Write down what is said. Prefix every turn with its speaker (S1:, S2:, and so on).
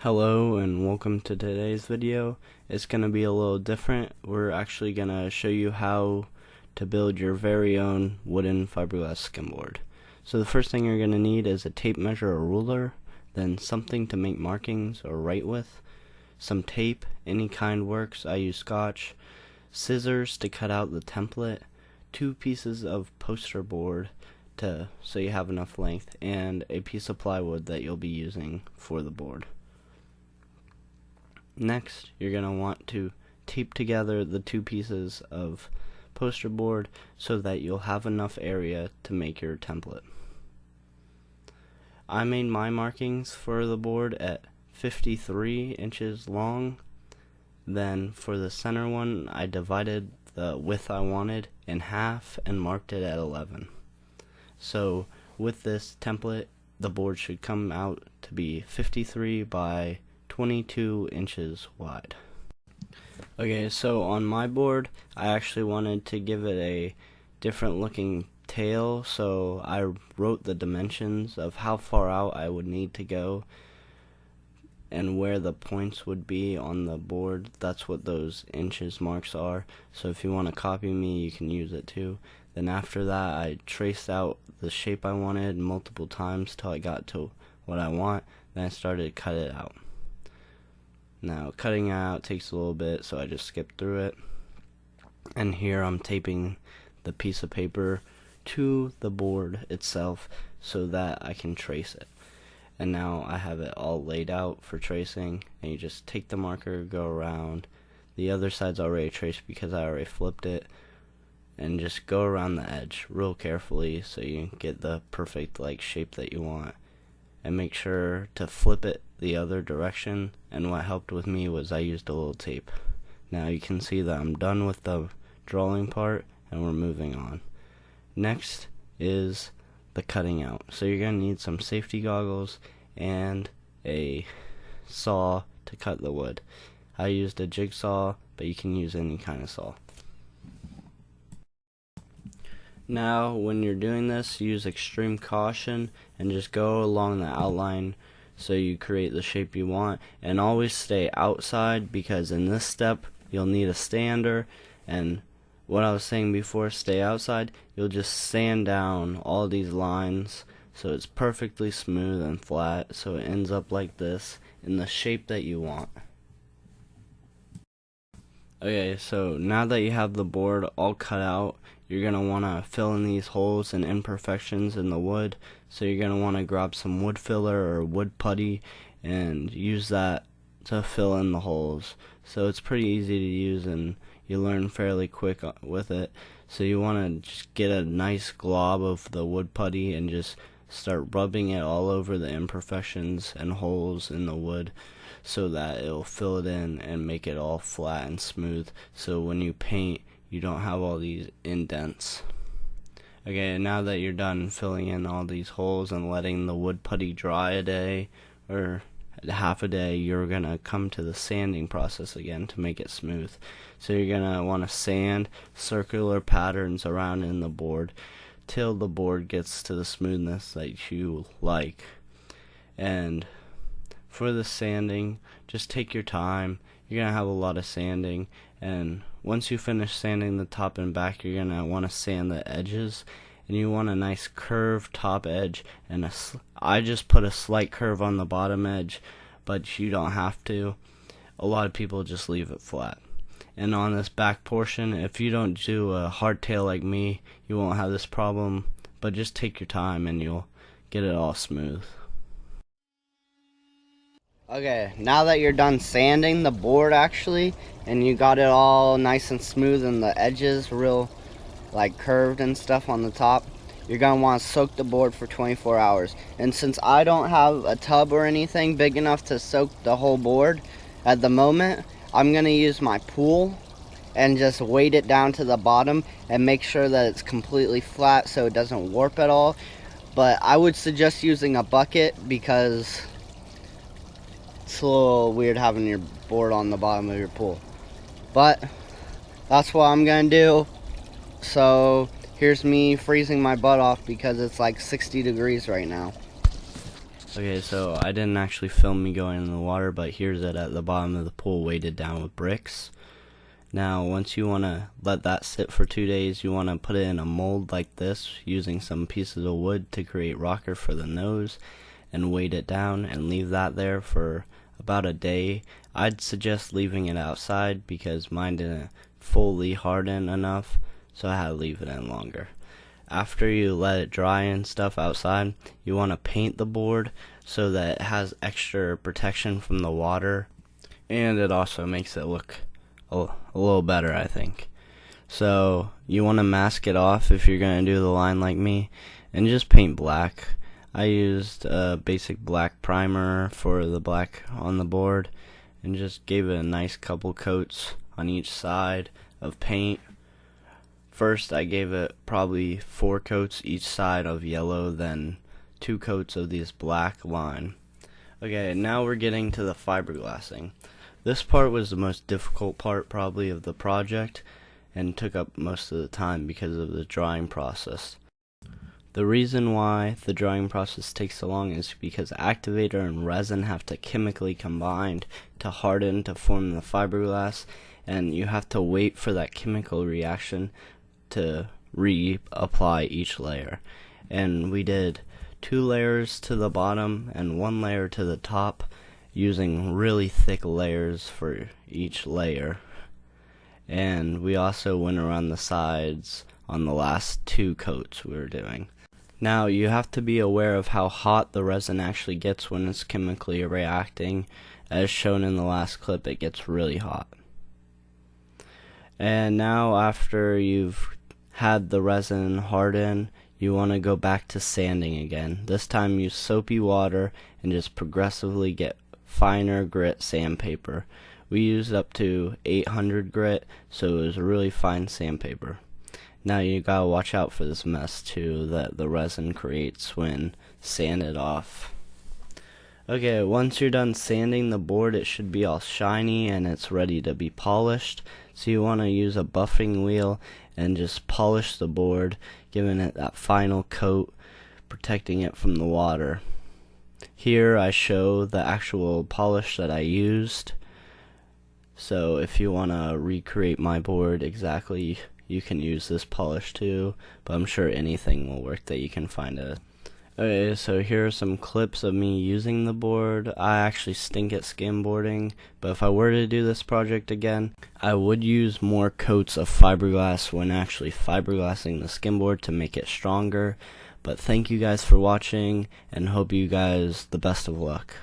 S1: Hello and welcome to today's video. It's going to be a little different. We're actually going to show you how to build your very own wooden fiberglass skimboard. So the first thing you're going to need is a tape measure or ruler, then something to make markings or write with, some tape, any kind works, I use Scotch, scissors to cut out the template, 2 pieces of poster board so you have enough length, and a piece of plywood that you'll be using for the board. Next, you're going to want to tape together the 2 pieces of poster board so that you'll have enough area to make your template. I made my markings for the board at 53 inches long. Then for the center one, I divided the width I wanted in half and marked it at 11. So with this template, the board should come out to be 53 by 22 inches wide. Okay, so on my board, I actually wanted to give it a different looking tail, so I wrote the dimensions of how far out I would need to go and where the points would be on the board. That's what those inches marks are. So if you want to copy me, you can use it too. Then after that, I traced out the shape I wanted multiple times till I got to what I want. Then I started to cut it out. Now cutting out takes a little bit, so I just skipped through it. And here I'm taping the piece of paper to the board itself so that I can trace it. And now I have it all laid out for tracing, and you just take the marker, go around. The other side's already traced because I already flipped it, and just go around the edge real carefully so you get the perfect shape that you want. And make sure to flip it the other direction, and what helped with me was I used a little tape. Now you can see that I'm done with the drawing part and we're moving on. Next is the cutting out. So you're going to need some safety goggles and a saw to cut the wood. I used a jigsaw, but you can use any kind of saw. Now when you're doing this, use extreme caution and just go along the outline so you create the shape you want, and always stay outside, because in this step you'll need a sander, and what I was saying before, stay outside, you'll just sand down all these lines so it's perfectly smooth and flat, so it ends up like this in the shape that you want. Okay, so now that you have the board all cut out, you're going to want to fill in these holes and imperfections in the wood. So you're going to want to grab some wood filler or wood putty and use that to fill in the holes. So it's pretty easy to use and you learn fairly quick with it. So you want to just get a nice glob of the wood putty and just start rubbing it all over the imperfections and holes in the wood so that it'll fill it in and make it all flat and smooth, so when you paint you don't have all these indents. Okay, now that you're done filling in all these holes and letting the wood putty dry a day or half a day, you're gonna come to the sanding process again to make it smooth. So you're gonna want to sand circular patterns around in the board till the board gets to the smoothness that you like. And for the sanding, just take your time. You're gonna have a lot of sanding, and once you finish sanding the top and back, you're gonna want to sand the edges, and you want a nice curved top edge, and I just put a slight curve on the bottom edge, but you don't have to. A lot of people just leave it flat. And on this back portion, if you don't do a hardtail like me, you won't have this problem, but just take your time and you'll get it all smooth. Okay, now that you're done sanding the board actually, and you got it all nice and smooth and the edges real curved and stuff on the top, you're going to want to soak the board for 24 hours. And since I don't have a tub or anything big enough to soak the whole board at the moment, I'm going to use my pool and just weight it down to the bottom and make sure that it's completely flat so it doesn't warp at all. But I would suggest using a bucket because it's a little weird having your board on the bottom of your pool. But that's what I'm gonna do. So here's me freezing my butt off because it's like 60 degrees right now. Okay, so I didn't actually film me going in the water, but here's it at the bottom of the pool weighted down with bricks. Now once you want to let that sit for 2 days, you want to put it in a mold like this using some pieces of wood to create rocker for the nose, and weight it down and leave that there for about a day. I'd suggest leaving it outside because mine didn't fully harden enough, so I had to leave it in longer. After you let it dry and stuff outside, you want to paint the board so that it has extra protection from the water, and it also makes it look a little better, I think. So you want to mask it off if you're going to do the line like me, and just paint black. I used a basic black primer for the black on the board and just gave it a nice couple coats on each side of paint. First I gave it probably 4 coats each side of yellow, then 2 coats of this black line. Okay, now we're getting to the fiberglassing. This part was the most difficult part probably of the project and took up most of the time because of the drying process. The reason why the drying process takes so long is because activator and resin have to chemically combine to harden to form the fiberglass, and you have to wait for that chemical reaction to reapply each layer. And we did 2 layers to the bottom and 1 layer to the top, using really thick layers for each layer. And we also went around the sides on the last 2 coats we were doing. Now you have to be aware of how hot the resin actually gets when it's chemically reacting. As shown in the last clip, it gets really hot. And now after you've had the resin harden, you want to go back to sanding again. This time use soapy water and just progressively get finer grit sandpaper. We used up to 800 grit, so it was really fine sandpaper. Now you gotta watch out for this mess too that the resin creates when sanded off. Okay, once you're done sanding the board, it should be all shiny and it's ready to be polished. So you want to use a buffing wheel and just polish the board, giving it that final coat, protecting it from the water. Here I show the actual polish that I used. So if you want to recreate my board exactly, you can use this polish too, but I'm sure anything will work that you can find it. Okay, so here are some clips of me using the board. I actually stink at skimboarding, but if I were to do this project again, I would use more coats of fiberglass when actually fiberglassing the skimboard to make it stronger. But thank you guys for watching, and hope you guys the best of luck.